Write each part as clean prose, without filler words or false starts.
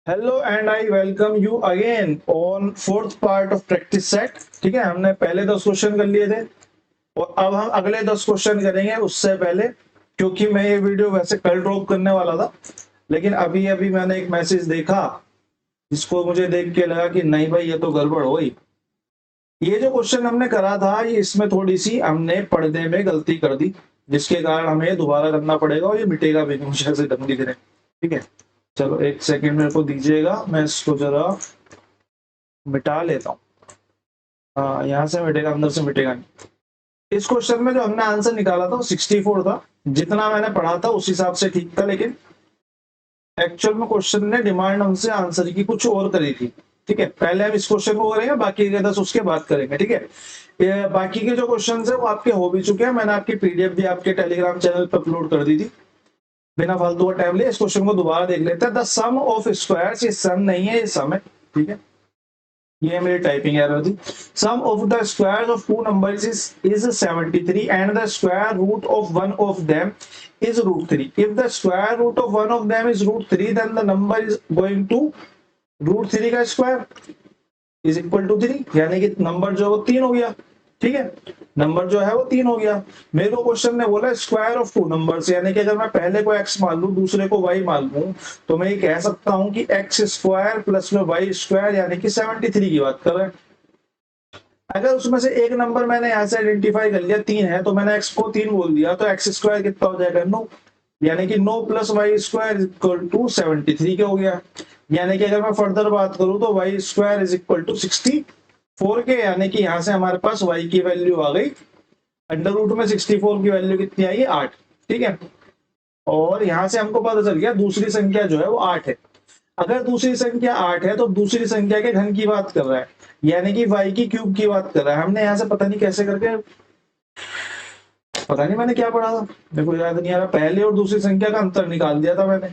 Hello and I welcome you again on fourth part of practice set. ठीक है, हमने पहले 10 क्वेश्चन कर लिए थे और अब हम अगले 10 क्वेश्चन करेंगे। उससे पहले, क्योंकि मैं ये वीडियो वैसे कल ड्रॉप करने वाला था, लेकिन अभी अभी मैंने एक मैसेज देखा जिसको मुझे देख के लगा कि नहीं भाई, ये तो गड़बड़ हो गई। ये जो क्वेश्चन हमने करा था, ये इसमें थोड़ी सी हमने पढ़ने में गलती कर दी, जिसके कारण हमें दोबारा करना पड़ेगा और ये मिटेगा भी नहीं मुझे ऐसे ढंग दिख रहे। ठीक है, चलो एक सेकंड मेरे को दीजिएगा, मैं इसको जरा मिटा लेता हूँ। हाँ, यहाँ से मिटेगा, अंदर से मिटेगा नहीं। इस क्वेश्चन में जो हमने आंसर निकाला था वो 64 था। जितना मैंने पढ़ा था उस हिसाब से ठीक था, लेकिन एक्चुअल में क्वेश्चन ने डिमांड हमसे आंसर की कुछ और करी थी। ठीक है, पहले हम इस क्वेश्चन को करेंगे, बाकी के 10 उसके बाद करेंगे। ठीक है, ये बाकी के जो क्वेश्चन है वो आपके हो भी चुके हैं। मैंने आपकी पीडीएफ भी आपके टेलीग्राम चैनल पर अपलोड कर दी थी। बिना फालतू का टाइम लिए इस क्वेश्चन को दोबारा देख लेते हैं। द सम ऑफ स्क्वायर्स, ये सम नहीं है, ये सम है। ठीक है, ये मेरी टाइपिंग एरर थी। Sum of the squares of two numbers is 73 and the square root of one of them is root 3. If the square root of one of them is root 3, then the number is going to root 3 का square is equal to 3, यानी कि number जो है वो 3 हो गया। ठीक है, नंबर जो है वो 3 हो गया। मेरे को क्वेश्चन ने बोला स्क्वायर ऑफ टू नंबर्स, यानी कि अगर मैं पहले को x मान लूं, दूसरे को y मान लूं, तो मैं ये कह सकता हूं कि x स्क्वायर प्लस में y स्क्वायर यानी कि 73 की बात कर रहे हैं। अगर उसमें से एक नंबर मैंने यहाँ से आइडेंटिफाई कर लिया 3 है, तो मैंने x को 3 बोल दिया, तो x स्क्वायर कितना हो जाएगा 9, यानी कि 9 plus Y square equal to 73 के हो गया। यानी कि अगर मैं फर्दर बात करूं तो Y square is equal to 64 के, यानी कि यहाँ से हमारे पास y की वैल्यू आ गई अंडर रूट में 64 की वैल्यू कितनी आई 8। ठीक है, और यहाँ से हमको पता चल गया दूसरी संख्या जो है वो 8 है। अगर दूसरी संख्या 8 है तो दूसरी संख्या के घन की बात कर रहा है, यानी कि y की क्यूब की बात कर रहा है। हमने यहाँ से पता नहीं कैसे करके, पता नहीं मैंने क्या पढ़ा था, मेरे को याद नहीं आ रहा। पहले और दूसरी संख्या का अंतर निकाल दिया था मैंने,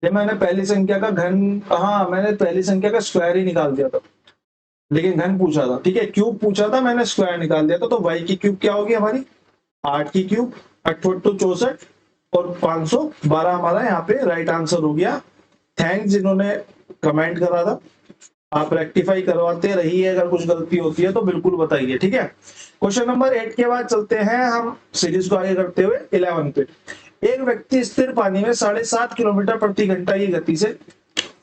जब मैंने पहली संख्या का घन, हाँ मैंने पहली संख्या का स्क्वायर ही निकाल दिया था, लेकिन घन पूछा था। ठीक है, क्यूब पूछा था, मैंने स्क्वायर निकाल दिया था। तो y की क्यूब क्या होगी हमारी 8 की क्यूब 8 64 और 512 हमारा यहाँ पे राइट आंसर हो गया। थैंक्स जिन्होंने कमेंट करा था। आप रेक्टिफाई करवाते रहिए, अगर कुछ गलती होती है तो बिल्कुल बताइए। ठीक है, क्वेश्चन नंबर 8 के बाद चलते हैं हम सीरीज को आगे करते हुए 11 पे। एक व्यक्ति स्थिर पानी में 7.5 किलोमीटर प्रति घंटा की गति से,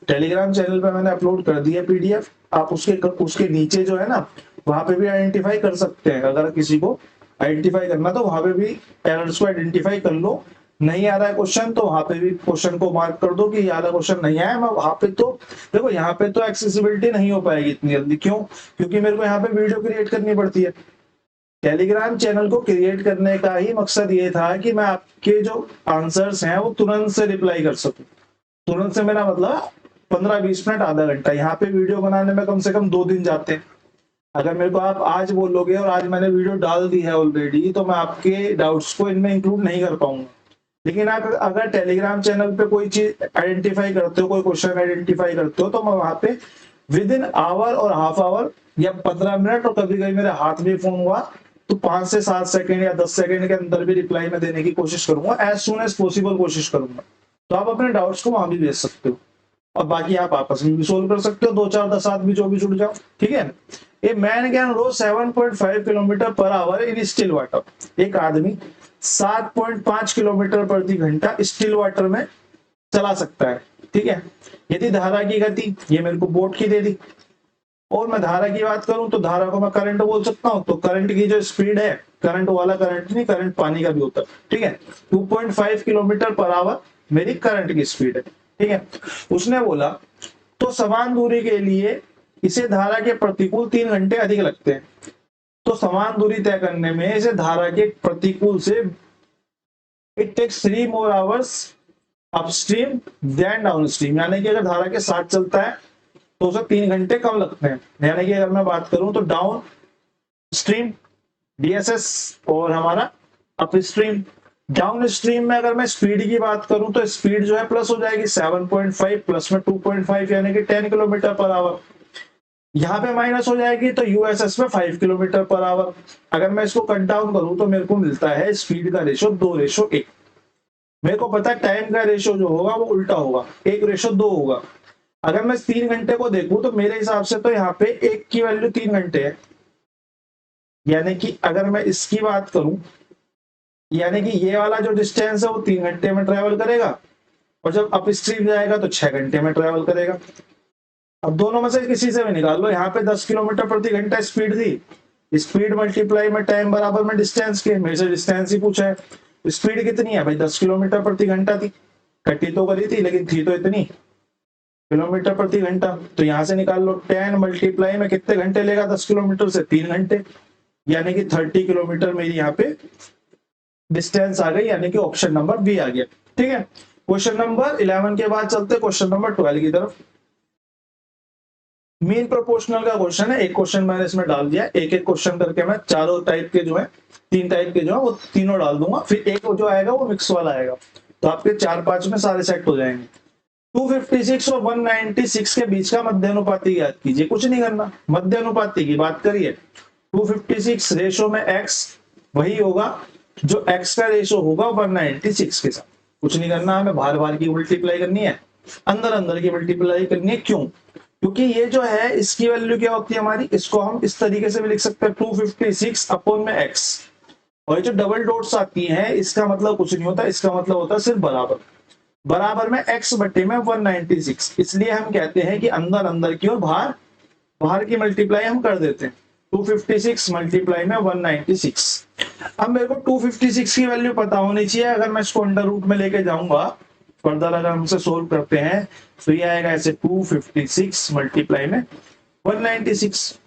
टेलीग्राम चैनल पे मैंने अपलोड कर दिया पीडीएफ, आप उसके नीचे जो है ना, वहां पे भी आइडेंटिफाई कर सकते हैं। अगर किसी को आइडेंटिफाई करना तो वहां पे भी एरर्स को आइडेंटिफाई कर लो। नहीं आ रहा है क्वेश्चन तो वहां पे भी क्वेश्चन को मार्क कर दो कि यार क्वेश्चन नहीं आया। मैं वहां पे तो देखो, यहाँ पे तो एक्सेसिबिलिटी नहीं हो पाएगी इतनी जल्दी। क्यों? क्योंकि मेरे को यहाँ पे वीडियो क्रिएट करनी पड़ती है। टेलीग्राम चैनल को क्रिएट करने का ही मकसद ये था कि मैं आपके जो आंसर्स हैं वो तुरंत से रिप्लाई कर सकूं। तुरंत से मेरा मतलब 15-20 मिनट आधा घंटा। यहाँ पे वीडियो बनाने में कम से कम 2 दिन जाते हैं। अगर मेरे को आप आज बोलोगे और आज मैंने वीडियो डाल दी है ऑलरेडी, तो मैं आपके डाउट्स को इनमें इंक्लूड नहीं कर पाऊंगा। लेकिन आप अगर टेलीग्राम चैनल पे कोई चीज आइडेंटिफाई करते हो, कोई क्वेश्चन आइडेंटिफाई करते हो, तो मैं वहां पे विद इन आवर और हाफ आवर या 15 मिनट, और कभी कभी मेरे हाथ में फोन हुआ तो 5 से 7 सेकंड या 10 सेकंड के अंदर भी रिप्लाई में देने की कोशिश करूंगा। एज सुन एज पॉसिबल कोशिश करूंगा। तो आप अपने डाउट्स को वहां भी भेज सकते हो, और बाकी आप आपस में भी सोल्व कर सकते हो। 2 4 10 आदमी जो भी जुड़ जाओ। ठीक है, a man can row 7.5 kilometre per hour in still water. एक आदमी 7.5 किलोमीटर प्रति घंटा स्टिल वाटर में चला सकता है। ठीक है, यदि धारा की गति, ये मेरे को बोट की दे दी, और मैं धारा की बात करूं तो धारा को मैं करंट बोल सकता हूं। तो करंट की जो स्पीड है, करंट वाला करंट नहीं, करंट पानी का भी होता है। ठीक है, 2.5 किलोमीटर पर आवर मेरी करंट की स्पीड है। ठीक है, उसने बोला तो समान दूरी के लिए इसे धारा के प्रतिकूल 3 घंटे अधिक लगते हैं। तो समान दूरी तय करने में इसे धारा के प्रतिकूल से it takes 3 more hours upstream than downstream, यानी कि अगर धारा के साथ चलता है तो उसे 3 घंटे कम लगते हैं। यानी कि अगर मैं बात करूं तो डाउन स्ट्रीम डीएसएस और हमारा अप स्ट्रीम। डाउन स्ट्रीम में अगर मैं स्पीड की बात करूं तो स्पीड जो है प्लस हो जाएगी 7.5 प्लस में 2.5 यानी कि 10 किलोमीटर पर आवर। यहाँ पे माइनस हो जाएगी तो यूएसएस में 5 किलोमीटर पर आवर। अगर मैं इसको कट डाउन करूं तो मेरे को मिलता है स्पीड का रेशो 2:1। मेरे को पता है टाइम का रेशो जो होगा वो उल्टा होगा, 1:2 होगा। अगर मैं 3 घंटे को देखूं तो मेरे हिसाब से तो यहाँ पे एक की वैल्यू 3 घंटे है, यानी कि अगर मैं इसकी बात करूं, यानी कि ये वाला जो डिस्टेंस है वो 3 घंटे में ट्रेवल करेगा, और जब अप स्ट्रीम जाएगा तो 6 घंटे में ट्रेवल करेगा। अब दोनों में से किसी से भी निकाल लो। यहाँ पे 10 किलोमीटर प्रति घंटा स्पीड थी, स्पीड मल्टीप्लाई में टाइम बराबर में डिस्टेंस के, मेरे से डिस्टेंस ही पूछा है। स्पीड कितनी है भाई, 10 किलोमीटर प्रति घंटा थी, कटी तो करी थी लेकिन थी तो इतनी किलोमीटर प्रति घंटा। तो यहाँ से निकाल लो 10 मल्टीप्लाई में कितने घंटे लेगा 10 किलोमीटर से, 3 घंटे, यानी कि 30 किलोमीटर मेरी यहाँ पे डिस्टेंस आ गई, यानी कि ऑप्शन नंबर बी आ गया। ठीक है, क्वेश्चन नंबर 11 के बाद चलते क्वेश्चन नंबर 12 की तरफ। मीन प्रोपोर्शनल का क्वेश्चन है, एक क्वेश्चन मैंने इसमें डाल दिया, एक एक क्वेश्चन करके मैं चारों टाइप के जो है, 3 टाइप के जो है वो तीनों डाल दूंगा, फिर एक जो आएगा वो मिक्स वाला आएगा, तो आपके 4-5 में सारे सेट हो जाएंगे। 256 और 196 के बीच का मध्यानुपाती याद कीजिए, कुछ नहीं करना, मध्यानुपाती की बात करिए। 256 रेशो में x वही होगा जो x का रेशो होगा 196 के साथ, कुछ नहीं करना, हमें बाहर बाहर की मल्टीप्लाई करनी है, अंदर अंदर की मल्टीप्लाई करनी है। क्यों? क्योंकि ये जो है इसकी वैल्यू क्या होती है हमारी, इसको हम इस तरीके से भी लिख सकते हैं 256 अपॉन में x, और ये जो डबल डॉट्स आती हैं इसका मतलब कुछ नहीं होता, इसका मतलब होता है सिर्फ बराबर, बराबर में x बटे में 196, इसलिए हम कहते हैं कि अंदर अंदर की और बाहर बाहर की मल्टीप्लाई हम कर देते हैं। 256 मल्टीप्लाई में 196। अब मेरे को 256 की वैल्यू पता होनी चाहिए, अगर मैं इसको अंडर रूट में लेके जाऊंगा फर्दर, अगर हमसे सोल्व करते हैं तो ये आएगा ऐसे 256 मल्टीप्लाई में 196।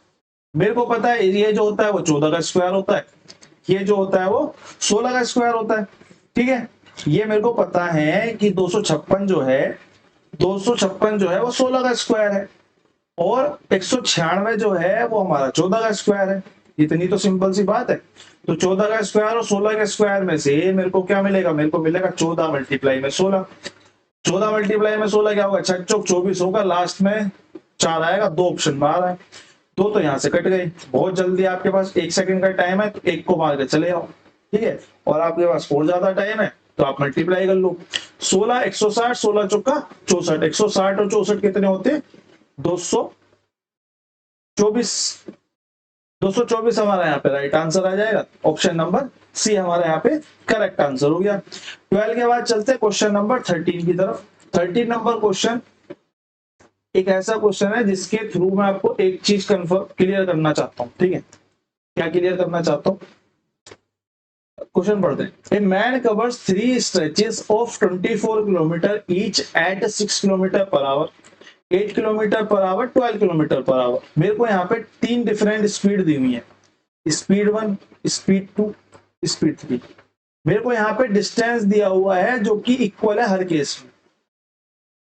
मेरे को पता है ये जो होता है वो 14 का स्क्वायर होता है, ये जो होता है वो 16 का स्क्वायर होता है। ठीक है, ये मेरे को पता है कि 256 जो है, 256 जो है वो 16 का स्क्वायर है, और 196 जो है वो हमारा 14 का स्क्वायर है। इतनी तो सिंपल सी बात है। तो 14 का स्क्वायर और 16 के स्क्वायर में से मेरे को क्या मिलेगा, मेरे को मिलेगा 14 मल्टीप्लाई में 16। 14 मल्टीप्लाई में 16 क्या होगा, 6 चौक 24 होगा, लास्ट में 4 आएगा, 2 ऑप्शन बाहर है, दो तो यहाँ से कट गए। बहुत जल्दी, आपके पास 1 सेकंड का टाइम है तो 1 को मार के चले आओ। ठीक है, और आपके पास और ज्यादा टाइम है तो आप मल्टीप्लाई कर लो। 16 160, 16 चौका 64, 160 और 64 कितने होते, 224। 224 हमारा यहाँ पे राइट आंसर आ जाएगा, ऑप्शन नंबर सी हमारा यहाँ पे करेक्ट आंसर हो गया। 12 के बाद चलते हैं क्वेश्चन नंबर 13 की तरफ। 13 नंबर क्वेश्चन एक ऐसा क्वेश्चन है जिसके थ्रू मैं आपको एक चीज कंफर्म क्लियर करना चाहता हूँ। ठीक है, क्या क्लियर करना चाहता हूँ, क्वेश्चन पढ़ते हैं। A man covers 3 stretches of 24 kilometre each eight 6 kilometre per our, 8 kilometre per our, 12 kilometre per our. मेरे को यहाँ पे 3 डिफरेंट स्पीड दी हुई है, स्पीड 1, स्पीड 2, स्पीड 3। मेरे को यहाँ पे डिस्टेंस दिया हुआ है जो कि इक्वल है हर केस में।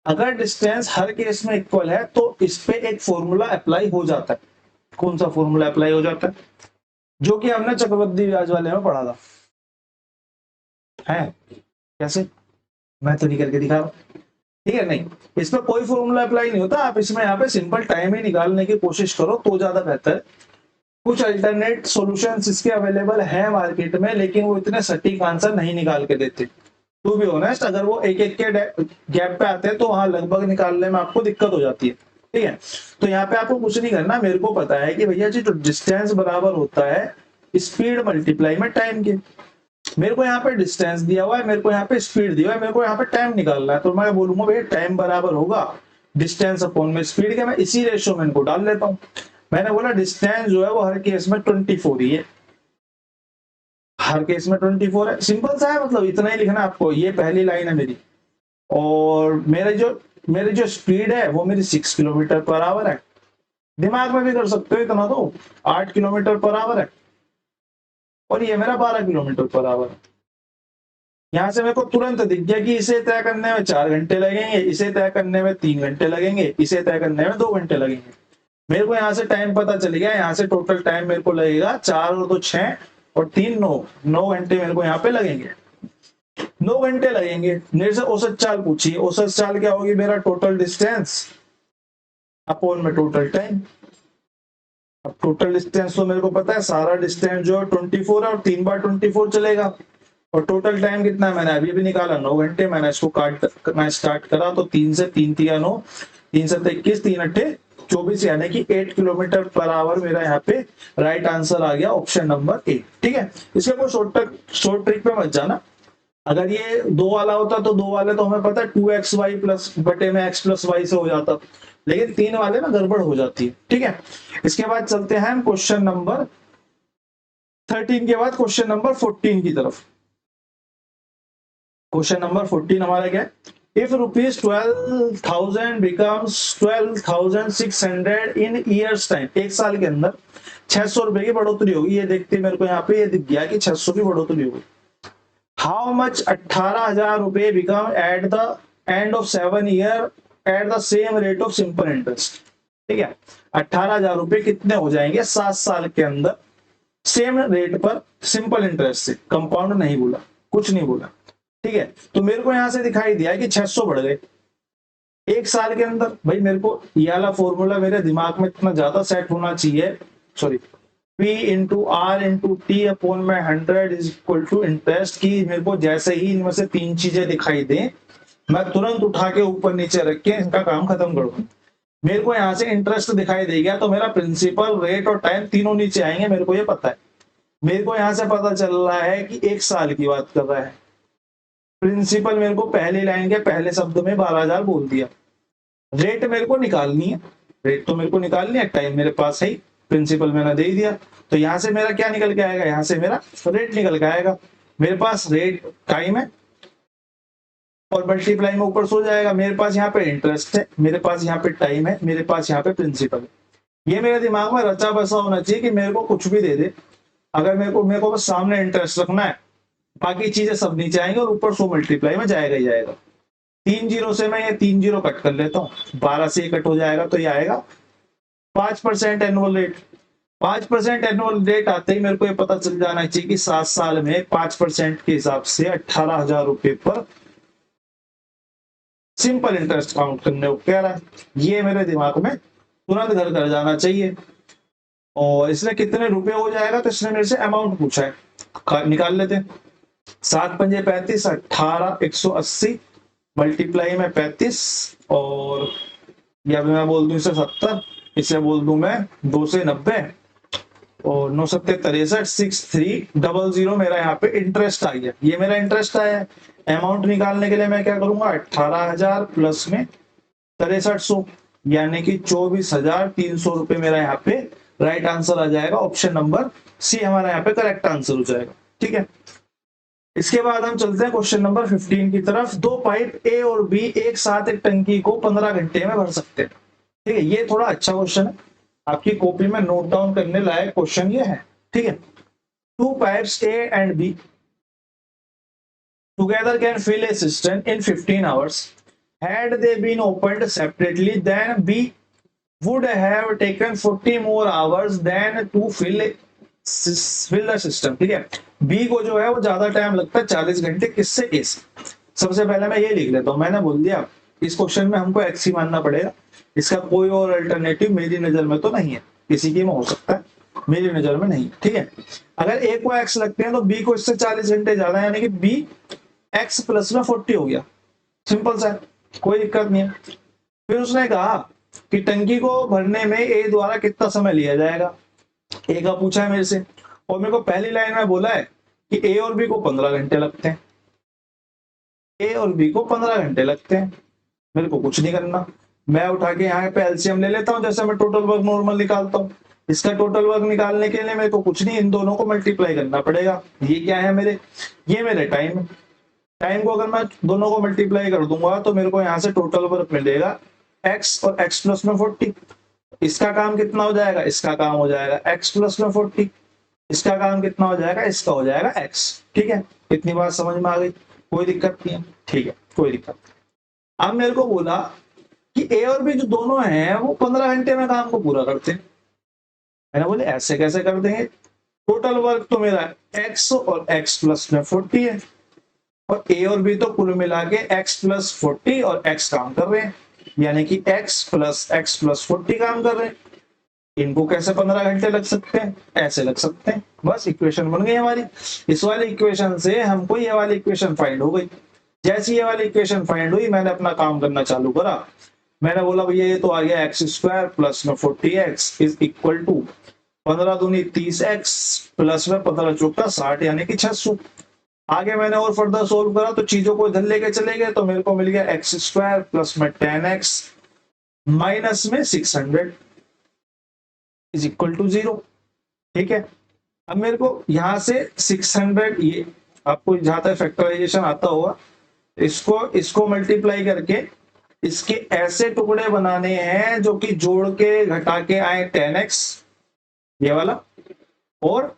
अगर डिस्टेंस हर केस में इक्वल है तो इस पे एक फॉर्मूला अप्लाई हो जाता है। कौन सा फॉर्मूला अप्लाई हो जाता है, जो कि हमने चक्रवृद्धि ब्याज वाले में पढ़ा था। है कैसे, मैं तो नहीं करके दिखा रहा, ठीक है, नहीं इसमें कोई फॉर्मूला अप्लाई नहीं होता। आप इसमें यहाँ पे सिंपल टाइम ही निकालने की कोशिश करो तो ज्यादा बेहतर है। कुछ अल्टरनेट सॉल्यूशंस इसके अवेलेबल है मार्केट में, लेकिन वो इतने सटीक आंसर नहीं निकाल के देते। टू बी ऑनेस्ट, अगर वो एक एक के गैप पे आते हैं तो वहां लगभग निकालने में आपको दिक्कत हो जाती है। ठीक है, तो यहाँ पे आपको कुछ नहीं करना, मेरे को पता है कि भैया जी जो डिस्टेंस बराबर होता है स्पीड मल्टीप्लाई में टाइम के। मेरे को यहाँ पे डिस्टेंस दिया हुआ है, मेरे को यहाँ पे स्पीड दिया हुआ है, मेरे को यहाँ पे टाइम निकालना है, तो मैं बोलूंगा भैया टाइम बराबर होगा डिस्टेंस अपॉन में स्पीड के। मैं इसी रेशियो में इनको डाल लेता हूँ। मैंने बोला डिस्टेंस जो है वो हर केस में 24 ही है, हर केस में 24 है, सिंपल सा है, मतलब इतना ही लिखना है आपको। ये पहली लाइन है मेरी, और मेरी जो स्पीड है वो मेरी 6 किलोमीटर पर आवर है। दिमाग में भी कर सकते हो इतना, तो 8 किलोमीटर पर आवर है, और ये मेरा 12 किलोमीटर पर आवर है। यहां से मेरे को तुरंत दिख गया कि इसे तय करने में 4 घंटे लगेंगे, इसे तय करने में 3 घंटे लगेंगे, इसे तय करने में 2 घंटे लगेंगे। मेरे को यहाँ से टाइम पता चल गया, यहाँ से टोटल टाइम मेरे को लगेगा 4 और 2 6 और 3 9 घंटे मेरे को यहाँ पे लगेंगे। 9 घंटे लगेंगे। मेरे से औसत चाल पूछिए, औसत चाल क्या होगी, मेरा टोटल डिस्टेंस अपॉन में टोटल टाइम। अब टोटल डिस्टेंस तो मेरे को पता है, सारा डिस्टेंस जो है 24 है और 3 बार 24 चलेगा, और टोटल टाइम कितना है मैंने अभी भी निकाला 9 घंटे। मैंने इसको काटना स्टार्ट करा तो 3 से 3 3 9 3 7 21, 3 8 24, यानी कि 8 किलोमीटर पर आवर मेरा यहाँ पे राइट आंसर आ गया ऑप्शन नंबर ए। ठीक है, इसके कोई शॉर्ट ट्रिक पे मत जाना। अगर ये 2 वाला होता तो 2 वाले तो हमें पता है 2xy प्लस बटे में x प्लस वाई से हो जाता, लेकिन 3 वाले ना गड़बड़ हो जाती है। ठीक है, इसके बाद चलते हैं क्वेश्चन नंबर 13 के बाद क्वेश्चन नंबर 14 की तरफ। क्वेश्चन नंबर 14 हमारा क्या है, if rupees 12,000 becomes 12,600 in years time, एक साल के अंदर 600 रुपए की बढ़ोतरी होगी। ये देखते मेरे को यहाँ पे ये दिख गया कि 600 की बढ़ोतरी होगी। हाउ मच 18,000 रुपए become at the end of 7 year at the same rate of simple interest. ठीक है, 18,000 रुपए कितने हो जाएंगे 7 साल के अंदर सेम रेट पर सिंपल इंटरेस्ट से, कंपाउंड नहीं बोला, कुछ नहीं बोला। ठीक है, तो मेरे को यहां से दिखाई दिया कि 600 बढ़ गए एक साल के अंदर। भाई मेरे को ये वाला फॉर्मूला मेरे दिमाग में इतना ज्यादा सेट होना चाहिए, sorry P into R into T upon में 100 इज इक्वल टू इंटरेस्ट की। मेरे को जैसे ही इनमें से 3 चीजें दिखाई दें मैं तुरंत उठा के ऊपर नीचे रख के इनका काम खत्म करूँ। मेरे को यहाँ से इंटरेस्ट दिखाई दे गया तो मेरा प्रिंसिपल, रेट और टाइम तीनों नीचे आएंगे, मेरे को ये पता है। मेरे को यहाँ से पता चल रहा है कि 1 साल की बात कर रहा है। प्रिंसिपल मेरे को पहली लाइन के पहले शब्द में 12,000 बोल दिया। रेट मेरे को निकालनी है, रेट तो मेरे को निकालनी है, टाइम मेरे पास है, प्रिंसिपल मैंने दे दिया। तो यहां से मेरा क्या निकल के आएगा, यहां से मेरा रेट निकल के आएगा। मेरे पास रेट टाइम है और मल्टीप्लाई में ऊपर सो जाएगा। मेरे पास यहाँ पे इंटरेस्ट है, मेरे पास यहाँ पे टाइम है, मेरे पास यहाँ पे प्रिंसिपल है। ये मेरे दिमाग में रचा बसा होना चाहिए कि मेरे को कुछ भी दे दे, अगर मेरे को बस सामने इंटरेस्ट रखना है, बाकी चीजें सब नीचे आएंगे और ऊपर 100 मल्टीप्लाई में जाएगा ही जाएगा। 3 जीरो से मैं ये 3 जीरो कट कर लेता हूँ, 12 से कट हो जाएगा तो ये आएगा 5% एनुअल रेट। 5% एनुअल रेट आते ही मेरे को ये पता चल जाना चाहिए कि 7 साल में 5% के हिसाब से 18,000 रुपए पर सिंपल इंटरेस्ट काउंट करने को कह रहा है। ये मेरे दिमाग में तुरंत घर कर जाना चाहिए। और इसने कितने रुपए हो जाएगा, तो इसने मेरे से अमाउंट पूछा है, निकाल लेते हैं। 7 पंजे 35, 18 180 मल्टीप्लाई में 35 और या मैं बोल दूं इसे 70, इसे बोल दूं मैं 2 से 90 और 9 सत्ते 63 6300 मेरा यहाँ पे इंटरेस्ट आ गया। ये मेरा इंटरेस्ट आया है। अमाउंट निकालने के लिए मैं क्या करूंगा, 18,000 प्लस में 6300 यानी कि 24,300 रुपए मेरा यहाँ पे राइट आंसर आ जाएगा। ऑप्शन नंबर सी हमारा यहाँ पे करेक्ट आंसर हो जाएगा। ठीक है, इसके बाद हम चलते हैं क्वेश्चन नंबर 15 की तरफ। 2 पाइप ए और बी एक साथ एक टंकी को 15 घंटे में भर सकते हैं। ठीक है, ये थोड़ा अच्छा क्वेश्चन है, आपकी कॉपी में नोट डाउन करने लायक क्वेश्चन ये है। ठीक है, 2 pipes A and B together can fill a cistern in 15 hours. Had they been opened separately, then B would have taken 40 more hours than to fill the system. ठीक है, B को जो है वो ज्यादा टाइम लगता है 40 घंटे, किससे A से। सबसे पहले मैं ये लिख लेता हूँ, मैंने बोल दिया इस क्वेश्चन में हमको X ही मानना पड़ेगा, इसका कोई और अल्टरनेटिव मेरी नजर में तो नहीं है, किसी की में हो सकता है, मेरी नजर में नहीं। ठीक है, अगर A को X लगते हैं तो B को इससे 40 घंटे ज्यादा, यानी कि B X प्लस में 40 हो गया। सिंपल सा है, कोई दिक्कत नहीं है। फिर उसने कहा कि टंकी को भरने में ए द्वारा कितना समय लिया जाएगा, ए का पूछा है मेरे से, और मेरे को पहली लाइन में बोला है कि ए और बी को 15 घंटे लगते हैं। ए और बी को 15 घंटे लगते हैं, मेरे को कुछ नहीं करना, मैं उठा के यहाँ पे एलसीएम ले लेता हूँ, जैसे मैं टोटल वर्क नॉर्मल निकालता हूँ। इसका टोटल वर्क निकालने के लिए मेरे को कुछ नहीं, इन दोनों को मल्टीप्लाई करना पड़ेगा। ये क्या है मेरे, ये मेरे टाइम है। टाइम को अगर मैं दोनों को मल्टीप्लाई कर दूंगा तो मेरे को यहाँ से टोटल वर्क मिलेगा x और x प्लस में 40। इसका काम कितना हो जाएगा, इसका काम हो जाएगा x प्लस में 40, इसका काम कितना हो जाएगा, इसका हो जाएगा x। ठीक है, इतनी बात समझ में आ गई, कोई दिक्कत नहीं है। ठीक है, कोई दिक्कत। अब मेरे को बोला कि a और b जो दोनों हैं वो 15 घंटे में काम को पूरा करते हैं। मैंने बोले ऐसे कैसे कर देंगे, टोटल वर्क तो मेरा x और x प्लस में 40 है, और A और B तो कुल मिला के x प्लस 40 और x काम कर रहे हैं, यानी कि x प्लस 40 काम कर रहे हैं। इनको कैसे 15 घंटे लग सकते हैं, ऐसे लग सकते हैं। बस इक्वेशन बन गई हमारी। इस वाली इक्वेशन से हमको ये वाली इक्वेशन फाइंड हो गई। जैसी ये वाली इक्वेशन फाइंड हुई, मैंने अपना काम करना चालू करा। मैंने बोला भैया ये तो आ गया एक्स स्क्वायर प्लस में 40x इज इक्वल टू 15 दूनी 30x प्लस में 15 चौका 60 यानी कि 600। आगे मैंने और फर्दर सोल्व करा तो चीजों को इधर लेके चले गए तो मेरे को मिल गया एक्स स्क्वायर प्लस में 10x माइनस में 600 इज इक्वल टू 0। ठीक है, अब मेरे को यहां से 600, ये आपको जहां तक फैक्टराइजेशन आता होगा, इसको मल्टीप्लाई करके इसके ऐसे टुकड़े बनाने हैं जो कि जोड़ के घटा के आए 10x ये वाला, और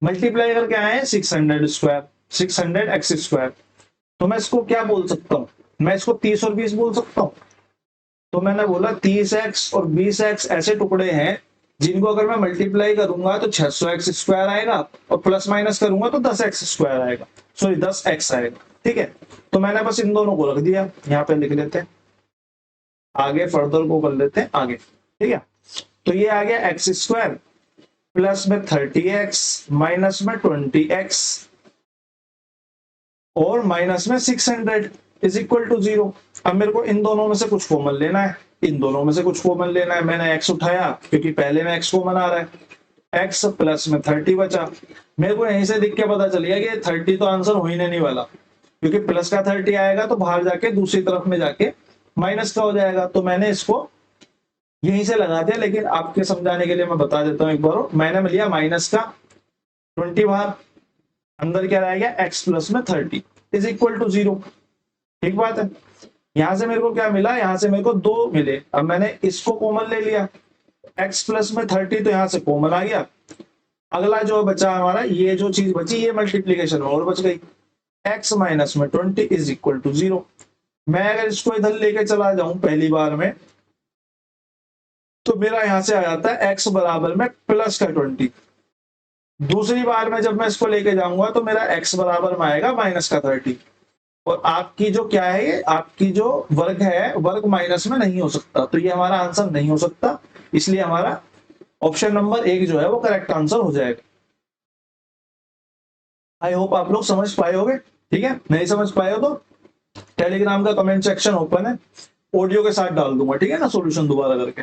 मल्टीप्लाई करके आए 600 स्क्वायर 600x स्क्वायर। तो मैं इसको क्या बोल सकता हूं, मैं इसको 30 और 20 बोल सकता हूं। तो मैंने बोला 30x और 20x ऐसे टुकड़े हैं जिनको अगर मैं मल्टीप्लाई करूंगा तो 600x स्क्वायर आएगा और प्लस माइनस करूंगा तो 10x स्क्वायर आएगा, सॉरी 10x आएगा। ठीक है, तो मैंने बस इन दोनों को रख दिया, यहाँ पे लिख लेते हैं, आगे फर्दर को कर लेते हैं आगे। ठीक है, तो ये आ गया एक्स स्क्वायर प्लस में 30x माइनस में 20x और माइनस में 600 इज इक्वल टू 0। अब मेरे को इन दोनों में से कुछ कॉमन लेना है, इन दोनों में से कुछ कॉमन लेना है। मैंने x उठाया क्योंकि पहले में x कॉमन आ रहा है, x प्लस में 30 बचा। मेरे को यहीं से दिख के पता चल गया कि 30 तो आंसर हो ही नहीं वाला, क्योंकि प्लस का 30 आएगा तो बाहर जाके दूसरी तरफ में जाके माइनस का हो जाएगा। तो मैंने इसको यहीं से लगा दिया, लेकिन आपके समझाने के लिए मैं बता देता हूं एक बार। मैंने लिया माइनस का 20 बाहर, अंदर क्या रह गया x प्लस में 30 इज इक्वल टू 0। ठीक बात है, यहां से मेरे को क्या मिला, यहां से मेरे को 2 मिले। अब मैंने इसको कॉमन ले लिया, x प्लस में 30 तो यहां से कॉमन आ गया। अगला जो बचा हमारा, ये जो चीज बची ये मल्टीप्लीकेशन में और बच गई, x माइनस में 20 इज इक्वल टू 0। मैं अगर इसको इधर लेके चला जाऊं पहली बार में तो मेरा यहां से आ जाता है x बराबर में प्लस का 20। दूसरी बार में जब मैं इसको लेके जाऊंगा तो मेरा x बराबर में आएगा माइनस का 30। और आपकी जो क्या है, ये आपकी जो वर्ग है, वर्ग माइनस में नहीं हो सकता, तो ये हमारा आंसर नहीं हो सकता। इसलिए हमारा ऑप्शन नंबर 1 जो है वो करेक्ट आंसर हो जाएगा। आई होप आप लोग समझ पाए होंगे। ठीक है, नहीं समझ पाए हो तो टेलीग्राम का कमेंट सेक्शन ओपन है, ऑडियो के साथ डाल दूंगा। ठीक है ना, सॉल्यूशन दोबारा करके।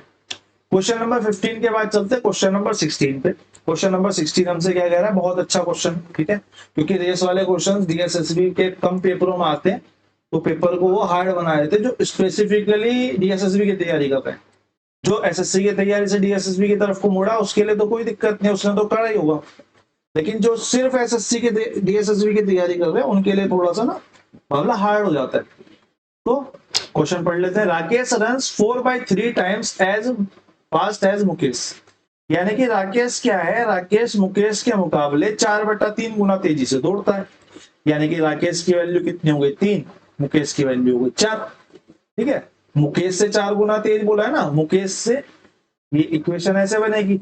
क्वेश्चन नंबर 15 के बाद चलते हैं क्वेश्चन नंबर 16 पे। क्वेश्चन नंबर 16 हमसे क्या कह रहा है, बहुत अच्छा क्वेश्चन। ठीक है, क्योंकि रेस वाले क्वेश्चन डीएसएसबी के कम पेपरों में आते हैं, तो पेपर को वो हार्ड बना देते हैं जो स्पेसिफिकली डीएसएसबी की तैयारी कर रहे हैं। जो एसएससी की तैयारी से डीएसएसबी की तरफ को मुड़ा उसके लिए तो कोई दिक्कत नहीं, उसने तो करा ही होगा। लेकिन जो सिर्फ एसएससी के डीएसएसबी की तैयारी कर रहे हैं उनके लिए थोड़ा सा ना मामला हार्ड हो जाता है। तो क्वेश्चन पढ़ लेते हैं। Rakesh runs 4/3 times as fast as Mukesh. यानी कि राकेश क्या है, राकेश मुकेश के मुकाबले 4/3 गुना तेजी से दौड़ता है। यानी कि राकेश की वैल्यू कितनी हो गई 3, मुकेश की वैल्यू हो गई 4। ठीक है, मुकेश से 4 गुना तेज बोला है ना, मुकेश से। ये इक्वेशन ऐसे बनेगी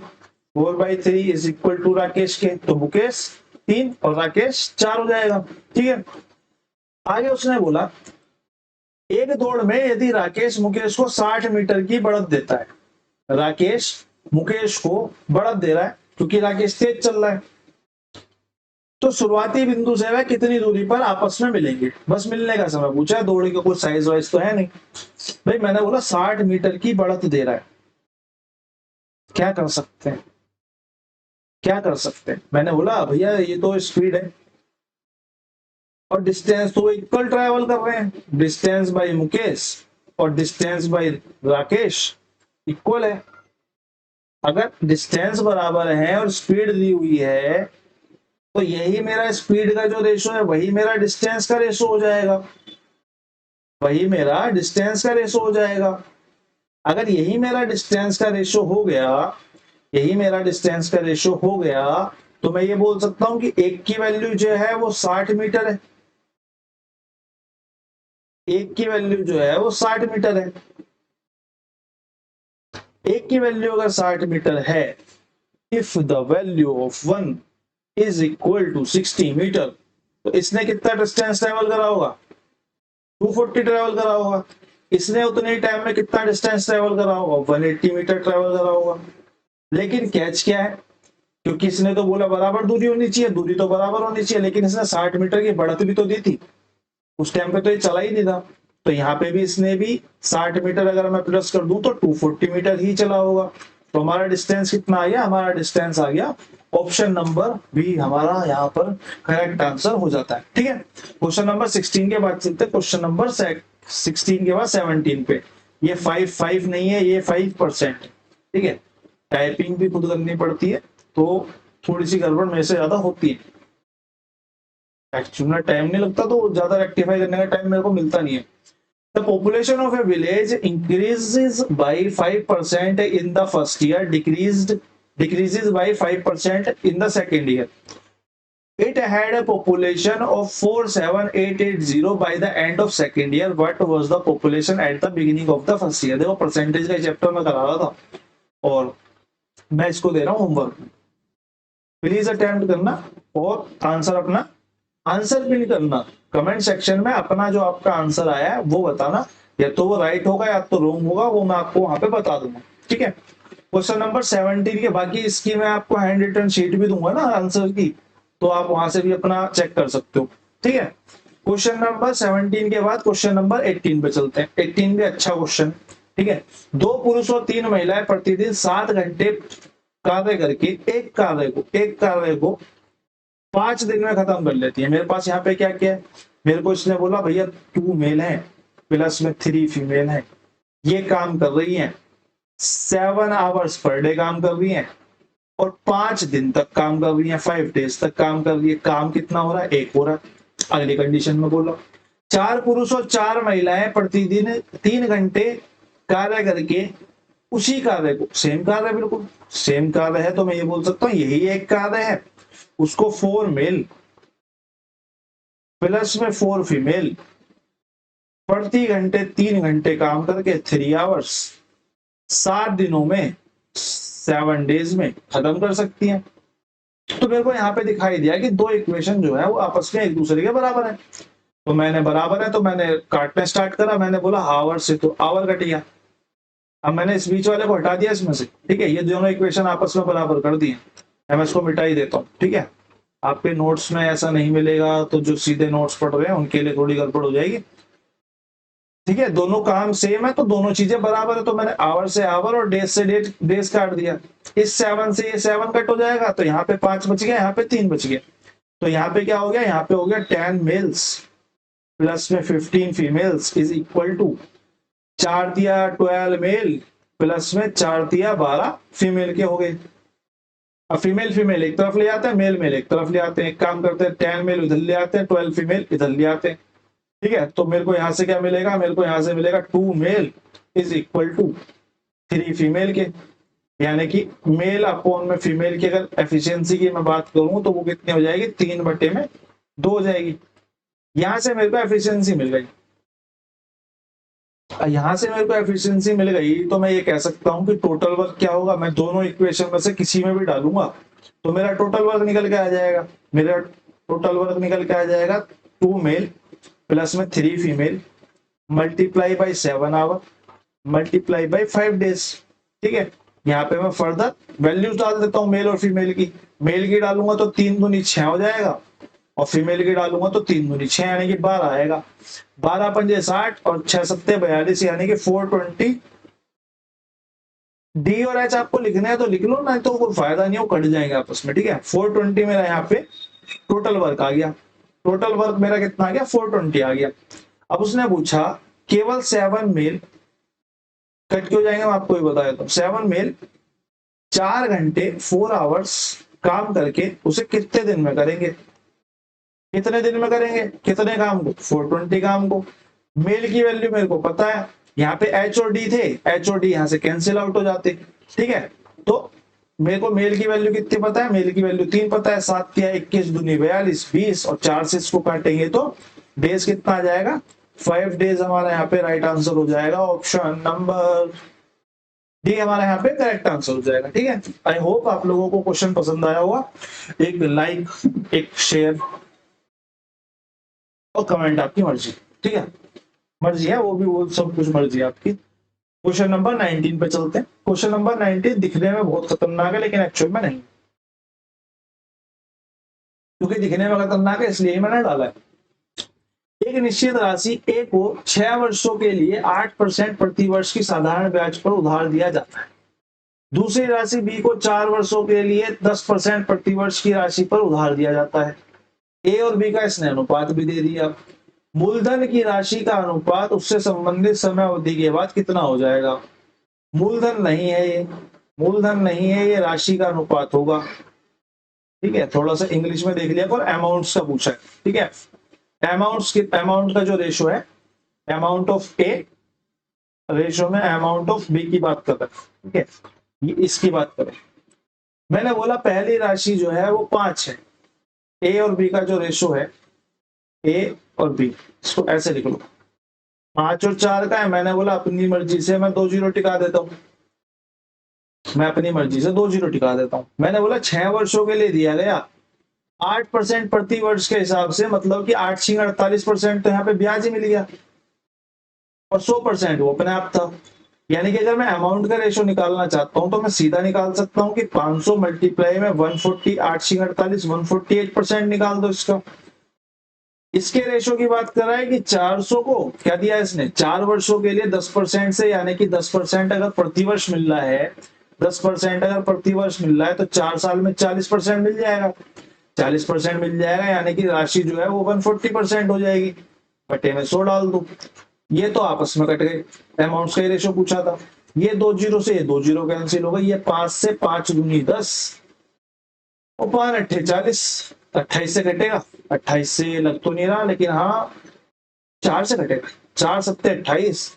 4/3 इज इक्वल टू राकेश के, तो मुकेश 3 और राकेश 4 हो जाएगा। ठीक है, आगे उसने बोला एक दौड़ में यदि राकेश मुकेश को 60 मीटर की बढ़त देता है, राकेश मुकेश को बढ़त दे रहा है क्योंकि राकेश तेज चल रहा है, तो शुरुआती बिंदु से वह कितनी दूरी पर आपस में मिलेंगे। बस मिलने का समय पूछा है, दौड़ का कोई साइज वाइज तो है नहीं भाई। मैंने बोला 60 मीटर की बढ़त दे रहा है, क्या कर सकते हैं, क्या कर सकते हैं। मैंने बोला भैया ये तो स्पीड है और डिस्टेंस तो इक्वल ट्रैवल कर रहे हैं, डिस्टेंस बाय मुकेश और डिस्टेंस बाय राकेश इक्वल है। अगर डिस्टेंस बराबर है और स्पीड दी हुई है तो यही मेरा स्पीड का जो रेशो है वही मेरा डिस्टेंस का रेशो हो जाएगा, वही मेरा डिस्टेंस का रेशो हो जाएगा। अगर यही मेरा डिस्टेंस का रेशो हो गया, यही मेरा डिस्टेंस का रेशो हो गया, तो मैं ये बोल सकता हूं कि एक की वैल्यू जो है वो 60 मीटर है, एक की वैल्यू जो है वो 60 मीटर है। एक की वैल्यू अगर 60 मीटर है, if the value of 1 is equal to 60 metre, तो इसने कितना डिस्टेंस ट्रेवल करा होगा, 240 ट्रेवल करा होगा। इसने उतने ही टाइम में कितना डिस्टेंस ट्रेवल करा होगा, 180 मीटर ट्रेवल करा होगा। लेकिन कैच क्या है, क्योंकि इसने तो बोला बराबर दूरी होनी चाहिए, दूरी तो बराबर होनी चाहिए, लेकिन इसने 60 मीटर की बढ़त भी तो दी थी, उस टाइम पे तो ये चला ही नहीं था। तो यहाँ पे भी इसने भी 60 मीटर अगर मैं प्लस कर दूं तो 240 मीटर ही चला होगा। तो हमारा डिस्टेंस कितना आ गया, हमारा डिस्टेंस आ गया ऑप्शन नंबर बी, हमारा यहाँ पर करेक्ट आंसर हो जाता है। ठीक है, क्वेश्चन नंबर 16 के बाद चलते हैं क्वेश्चन नंबर 16 के बाद 17 पे। ये 5 नहीं है, ये 5%। ठीक है, टाइपिंग भी खुद करनी पड़ती है तो थोड़ी सी गड़बड़ मेरे से ज्यादा होती है। एक्चुअली में टाइम नहीं लगता तो ज्यादा रेक्टिफाई करने का टाइम मेरे को मिलता नहीं है। The population of a village increases by 5% in the first year, decreases by 5% in the second year. It had a population of 47880 by the end of second year. What was the population at the beginning of the first year? देखो percentage का chapter में करा रहा था और मैं इसको दे रहा हूं होमवर्क। प्लीज अटेम्प्ट करना और आंसर अपना आंसर भी नहीं करना, कमेंट सेक्शन में अपना जो आपका आंसर आया है वो बताना, या तो वो राइट होगा या तो रॉन्ग होगा, वो मैं आपको वहां पे बता दूंगा। ठीक है, क्वेश्चन नंबर 17 के बाकी इसकी मैं आपको हैंड रिटन शीट भी दूंगा ना आंसर की, तो आप वहां से भी अपना चेक कर सकते हो। ठीक है, क्वेश्चन नंबर 17 के बाद क्वेश्चन नंबर 18 पे चलते हैं। 18 भी अच्छा क्वेश्चन। ठीक है, 2 पुरुष और 3 महिलाएं प्रतिदिन 7 घंटे कार्य करके एक कार्य को 5 दिन में खत्म कर लेती है। मेरे पास यहाँ पे क्या क्या है, मेरे को इसने बोला भैया 2 मेल है प्लस में 3 फीमेल है, ये काम कर रही हैं 7 आवर्स पर डे काम कर रही हैं और 5 दिन तक काम कर रही हैं, 5 डेज तक काम कर रही है। काम कितना हो रहा है, 1 हो रहा है। अगली कंडीशन में बोला 4 पुरुष और 4 महिलाएं प्रतिदिन 3 घंटे कार्य करके उसी कार्य को, सेम कार्य, बिल्कुल सेम कार्य है तो मैं ये बोल सकता हूँ यही एक कार्य है, उसको 4 मेल प्लस में 4 फीमेल प्रति घंटे 3 घंटे काम करके 3 आवर्स 7 दिनों में 7 डेज में खत्म कर सकती हैं। तो मेरे को यहाँ पे दिखाई दिया कि 2 इक्वेशन जो है वो आपस में एक दूसरे के बराबर है, तो मैंने बराबर है तो मैंने काटना स्टार्ट करा। मैंने बोला आवर से, तो आवर कट गया। अब मैंने इस बीच वाले को हटा दिया इसमें से। ठीक है, ये दोनों इक्वेशन आपस में बराबर कर दिए। मैं इसको मिटा ही देता हूँ। ठीक है, आपके नोट्स में ऐसा नहीं मिलेगा तो जो सीधे नोट्स पढ़ रहे हैं उनके लिए थोड़ी गड़बड़ हो जाएगी। ठीक है, दोनों काम सेम है तो दोनों चीजें बराबर है, तो मैंने आवर से आवर और डेज से डेज काट दिया। इस 7 से ये 7 कट हो जाएगा तो यहाँ पे 5 बच गया, यहाँ पे 3 बच गया। तो यहाँ पे क्या हो गया, यहाँ पे हो गया 10 मेल्स प्लस में 15 फीमेल्स इज इक्वल टू 4 दिया 12 मेल प्लस में 4 दिया 12 फीमेल के हो गए। अब फीमेल फीमेल एक तरफ ले आते हैं, मेल मेल एक तरफ ले आते हैं। एक काम करते हैं 10 मेल इधर ले आते हैं, 12 फीमेल इधर ले आते हैं। ठीक है, तो मेरे को यहाँ से क्या मिलेगा, मेरे को यहाँ से मिलेगा 2 male is equal to 3 female के, यानी कि मेल अपॉन में फीमेल की अगर एफिशिएंसी की मैं बात करूं तो वो कितनी हो जाएगी, 3/2 हो जाएगी। यहां से मेरे को एफिशिएंसी मिल गई। यहां से मेरे को एफिशिएंसी मिल गई तो मैं ये कह सकता हूं कि टोटल वर्क क्या होगा, मैं दोनों इक्वेशन में से किसी में भी डालूंगा तो मेरा टोटल वर्क निकल के आ जाएगा। मेरा टोटल वर्क निकल के आ जाएगा 2 मेल प्लस में 3 female multiply by 7 hour multiply by 5 days. ठीक है, यहाँ पे मैं फर्दर वैल्यूज डाल देता हूँ मेल और फीमेल की। मेल की डालूंगा तो 3 दूनी 6 हो जाएगा और फीमेल की डालूंगा तो 3 दूनी 6 यानी कि 12 आएगा। 12 पंजे 60 और 6 सत्ते 42 यानी कि 420। डी और एच आपको लिखना है तो लिख लो, नहीं तो कोई फायदा नहीं, वो कट जाएंगे आपस में। ठीक है, 420 मेरा यहाँ पे टोटल वर्क आ गया। टोटल वर्क मेरा कितना आ गया, 420 आ गया। अब उसने पूछा केवल 7 मेल कट क्यों जाएंगे, मैं आपको ही बता देता हूँ। 7 मेल 4 घंटे 4 आवर्स काम करके उसे कितने दिन में करेंगे, कितने दिन में करेंगे, कितने काम को, 420 काम को। मेल की वैल्यू मेरे को पता है, यहाँ पे एच और डी थे, एच और डी यहाँ से कैंसिल आउट हो जाते। ठीक है, तो मेरे को मेल की वैल्यू कितनी पता है, मेल की वैल्यू 3 पता है। 7 या 21 दूनी 42 20 और 4 से इसको काटेंगे तो डेज कितना आ जाएगा, 5 डेज हमारा यहाँ पे राइट आंसर हो जाएगा। ऑप्शन नंबर डी हमारा यहाँ पे करेक्ट आंसर हो जाएगा। ठीक है, आई होप आप लोगों को क्वेश्चन पसंद आया होगा। एक लाइक, एक शेयर और कमेंट आपकी मर्जी। ठीक है, मर्जी है, वो सब कुछ मर्जी है आपकी। क्वेश्चन नंबर 19 पे चलते हैं। क्वेश्चन नंबर 19 दिखने में बहुत खतरनाक है लेकिन एक्चुअल में नहीं, क्योंकि दिखने में खतरनाक है इसलिए मैंने डाला है। एक निश्चित राशि ए को 6 वर्षों के लिए 8% प्रति वर्ष की साधारण ब्याज पर उधार दिया जाता है। दूसरी राशि बी को 4 वर्षों के लिए 10% प्रति वर्ष की राशि पर उधार दिया जाता है। ए और बी का इसने अनुपात भी दे दिया। मूलधन की राशि का अनुपात उससे संबंधित समय अवधि के बाद कितना हो जाएगा। मूलधन नहीं है ये, मूलधन नहीं है ये, राशि का अनुपात होगा। ठीक है, थोड़ा सा इंग्लिश में देख लिया और अमाउंट्स का पूछा है। ठीक है, अमाउंट का जो रेशो है, अमाउंट ऑफ ए रेशो में अमाउंट ऑफ बी की बात कर रहे हैं। ठीक है, ये इसकी बात करें। मैंने बोला पहली राशि जो है वो 5 है। ए और बी का जो रेशो है, ए और बी, इसको ऐसे लिख लो, 5 और 4 का है। मैंने बोला अपनी मर्जी से मैं 2 जीरो टिका देता हूं, मैं अपनी मर्जी से 2 जीरो टिका देता हूं। मैंने बोला 6 वर्षों के लिए दिया गया 8% प्रति वर्ष के हिसाब से, मतलब कि 8 6 48% तो यहाँ पे ब्याज ही मिल गया और 100% वो अपने आप था। यानी कि अगर मैं अमाउंट का रेशो निकालना चाहता हूं तो मैं सीधा निकाल सकता हूं कि 500 मल्टीप्लाई में 140, 8 6 48, 148% निकाल दो इसका। इसके रेशो की बात कर रहा है कि 400 को क्या दिया इसने, 4 वर्षों के लिए 10% से, यानी कि 10% अगर प्रतिवर्ष मिल रहा है, 10% अगर प्रतिवर्ष मिल रहा है तो 4 साल में 40% मिल जाएगा। 40% मिल जाएगा यानी कि राशि जो है वो 140% हो जाएगी। बटे में 100 डाल दो, ये तो आपस में कट गए। अमाउंट्स का रेशो पूछा था, ये 2 जीरो से ये 2 जीरो कैंसिल हो गई। ये 5 से 5 दूनी 10 और 5 अट्ठे 40, 28 से कटेगा। 28 से लग तो नहीं रहा, लेकिन हाँ 4 से कटेगा। 4 सत्ते 28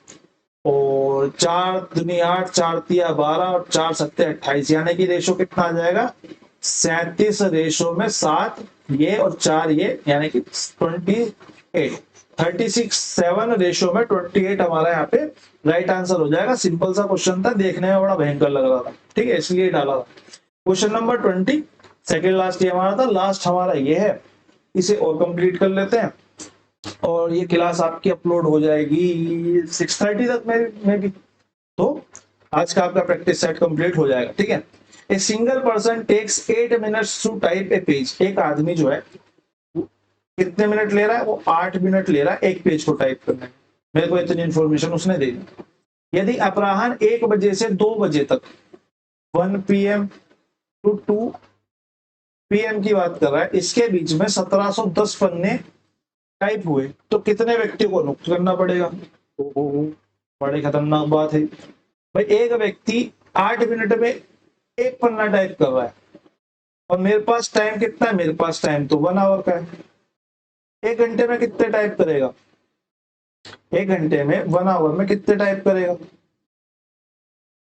और 4 दूनी 8, 4 तिया 12 और 4 सत्ते 28, यानी कि रेशो कितना आ जाएगा 37 रेशो में 7 ये और 4 ये, यानी कि 28, 36 रेशो में 28 हमारा यहाँ पे राइट आंसर हो जाएगा। सिंपल सा क्वेश्चन था, देखने में बड़ा भयंकर लग रहा था। ठीक है, इसलिए डाला था। क्वेश्चन नंबर 20 सेकेंड लास्ट ये हमारा था। लास्ट हमारा ये है, इसे और कंप्लीट कर लेते हैं और ये क्लास आपकी अपलोड हो जाएगी 6:30 तक में भी। तो आज का आपका प्रैक्टिस सेट कंप्लीट हो जाएगा। ठीक है, a single person takes 8 minutes to type a page. एक आदमी जो है कितने मिनट ले रहा है, वो 8 मिनट ले रहा है एक पेज को टाइप करने में। मेरे को इतनी इंफॉर्मेशन उसने दे दी। यदि अपराह्न 1 बजे से 2 बजे तक 1 PM to 2 PM की बात कर रहा है, इसके बीच में 1710 पन्ने टाइप हुए तो कितने व्यक्ति को नियुक्त करना पड़ेगा। बड़ी खतरनाक बात है भाई। एक व्यक्ति 8 मिनट में एक पन्ना टाइप कर रहा है और मेरे पास टाइम कितना है, मेरे पास टाइम तो 1 आवर का है। 1 घंटे में कितने टाइप करेगा, 1 घंटे में 1 आवर में कितने टाइप करेगा,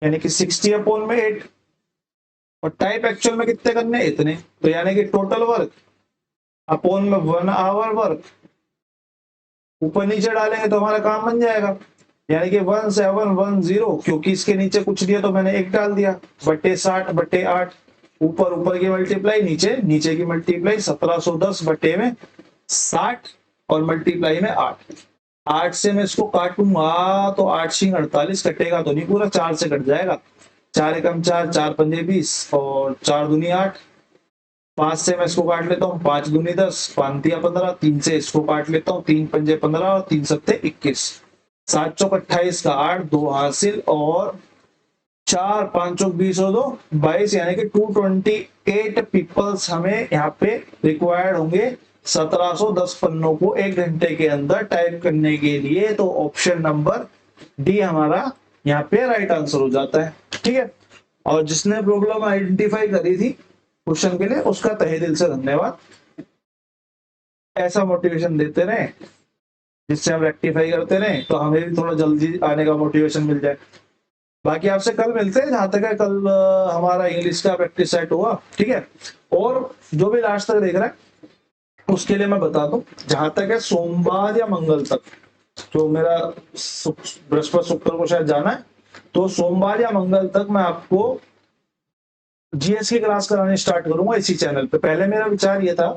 यानी कि 60/8 और टाइप एक्चुअल में कितने करने, इतने। तो यानी कि टोटल वर्क अपॉन में 1 आवर वर्क, ऊपर नीचे डालेंगे तो हमारा काम बन जाएगा। यानी कि 1710, क्योंकि इसके नीचे कुछ दिया तो मैंने 1 डाल दिया, बटे 60/8, ऊपर की मल्टीप्लाई, नीचे की मल्टीप्लाई, 1710 बटे में 60 और मल्टीप्लाई में 8 से मैं इसको काटूंगा तो 8 6 48 कटेगा तो नहीं पूरा, 4 से कट जाएगा। 4 एकम 4, 4 पंजे 20 और 4 दूनी 8। 5 से मैं इसको काट लेता हूँ, 5 दूनी 10, 5 तिया 15, 3 से इसको काट लेता हूँ, 3 पंजे 15 और 3 सत्ते 21, 7 चौक 28 का 8, 2 हासिल और 4 5 चौक 20 और 2 22, यानी कि 228 पीपल्स हमें यहाँ पे रिक्वायर्ड होंगे 1710 पन्नों को 1 घंटे के अंदर टाइप करने के लिए। तो ऑप्शन नंबर डी हमारा यहाँ पे राइट आंसर हो जाता है। ठीक है, और जिसने प्रॉब्लम आइडेंटिफाई करी थी क्वेश्चन के लिए, उसका तहे दिल से धन्यवाद। ऐसा मोटिवेशन देते रहे जिससे हम रेक्टिफाई करते रहे, तो हमें भी थोड़ा जल्दी आने का मोटिवेशन मिल जाए। बाकी आपसे कल मिलते हैं, जहां तक है कल हमारा इंग्लिश का प्रैक्टिस सेट हुआ। ठीक है, और जो भी लास्ट तक देख रहा है उसके लिए मैं बता दूं, जहां तक है सोमवार या मंगल तक, जो मेरा बृहस्पति शुक्र को शायद जाना है, तो सोमवार या मंगल तक मैं आपको जीएस की क्लास करानी स्टार्ट करूंगा इसी चैनल पे। पहले मेरा विचार ये था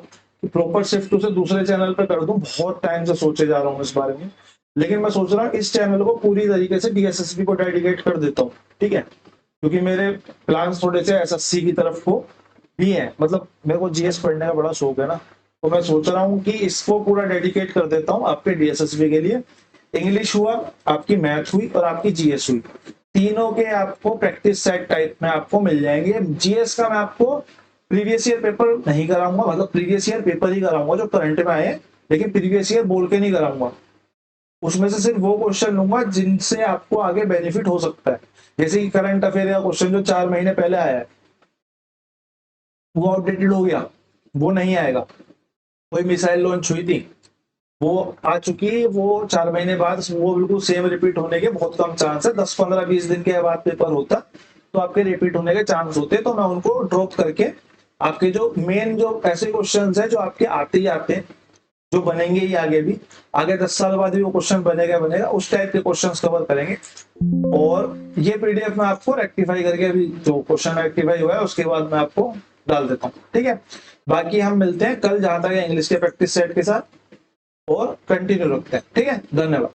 कि प्रॉपर शिफ्ट उसे दूसरे चैनल पे कर दूं, बहुत टाइम से सोचे जा रहा हूँ इस बारे में, लेकिन मैं सोच रहा हूँ इस चैनल को पूरी तरीके से डीएसएसबी को डेडिकेट कर देता हूँ। ठीक है, क्योंकि मेरे प्लान्स थोड़े से एसएससी की तरफ को भी है, मतलब मेरे को जीएस पढ़ने का बड़ा शौक है ना, तो मैं सोच रहा हूँ कि इसको पूरा डेडिकेट कर देता हूँ आपके डीएसएसबी के लिए। इंग्लिश हुआ, आपकी मैथ हुई और आपकी जीएस हुई, तीनों के आपको प्रैक्टिस सेट टाइप में आपको मिल जाएंगे। जीएस का मैं आपको प्रीवियस ईयर पेपर नहीं कराऊंगा, मतलब प्रीवियस ईयर पेपर ही कराऊंगा जो करंट में आए, लेकिन प्रीवियस ईयर बोल के नहीं कराऊंगा। उसमें से सिर्फ वो क्वेश्चन लूंगा जिनसे आपको आगे बेनिफिट हो सकता है। जैसे कि करंट अफेयर का क्वेश्चन जो 4 महीने पहले आया है, वो आउटडेटेड हो गया, वो नहीं आएगा। कोई मिसाइल लॉन्च हुई थी, वो आ चुकी है, वो 4 महीने बाद वो बिल्कुल सेम रिपीट होने के बहुत कम चांस है। 10-15-20 दिन के बाद पेपर होता तो आपके रिपीट होने के चांस होते, तो मैं उनको ड्रॉप करके आपके जो मेन जो ऐसे क्वेश्चंस हैं जो आपके आते ही आते हैं, जो बनेंगे ही आगे भी, आगे 10 साल बाद भी वो क्वेश्चन बनेगा, उस टाइप के क्वेश्चंस कवर करेंगे। और ये पीडीएफ में आपको रेक्टिफाई करके, अभी जो क्वेश्चन रेक्टिफाई हुआ है उसके बाद मैं आपको डाल देता हूँ, ठीक है। बाकी हम मिलते हैं कल, जहां तक इंग्लिश के प्रैक्टिस सेट के साथ, और कंटिन्यू रखते हैं, ठीक है। धन्यवाद।